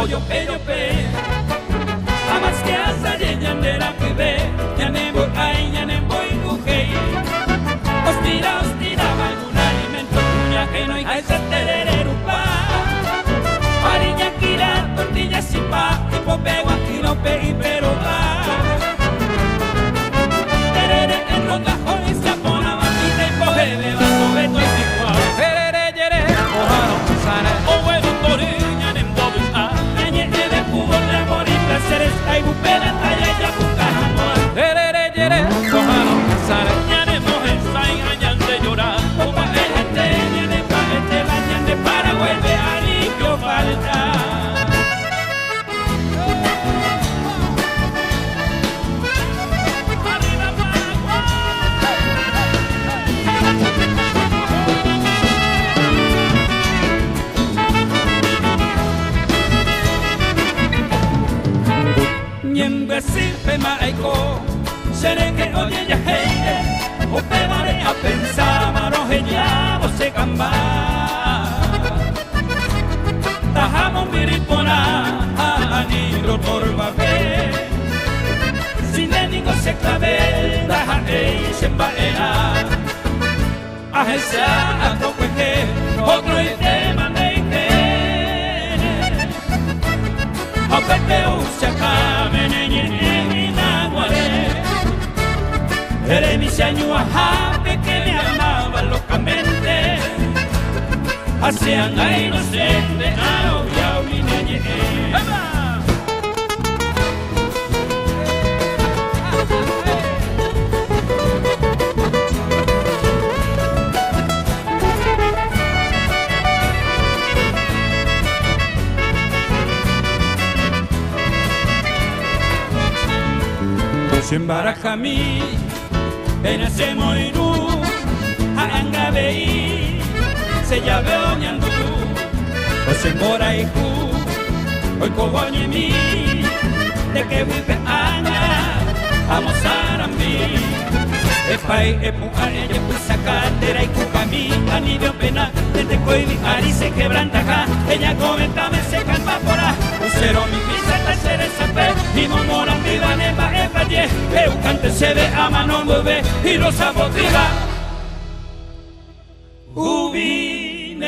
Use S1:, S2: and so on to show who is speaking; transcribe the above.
S1: yo pe amas que hasta llegan de la que ve ya ne voy ay ya ne voy okay hostira algún alimento cuña que no hay que ser tererupa harina kira tortilla sipa tipo pego aquí no pe pero va terere en los cajones se pone batita y coge de bajo beto y pico terere yere ojano sana o bueno toriña en bobo a meñe de cubo de morir placeres hay bupela talla ya buscando terere yere ojano sana ya de mujer sai añan de llorar como el gente ya de paquete bañan de para vuelve a limpio falta. Siempre maiko seré que oye ya heide o te vale a pensar maro ya o se camba tajamos miripona ani rotorba ve sin ningún se clave taja se embaera a esa a toque otro y te mandé a pepeo se acabe eres mi señor Jape que me amaba locamente hacían a inocente a obvia mi niñe se embaraja mi pena se morirú anga vei se ya veo ñandu o se mora y cu hoy coboñe mi de que vive anga vamos a mí e pai e puja ella pues sacatera y cuca mi anillo pena desde coibi ari se quebranta acá ella comentame se calma por ahí cero mi pisa tercera esa pe mi momora mi vaneba e falle eu cante se ve a mano bebé y los abotriga ubinerembe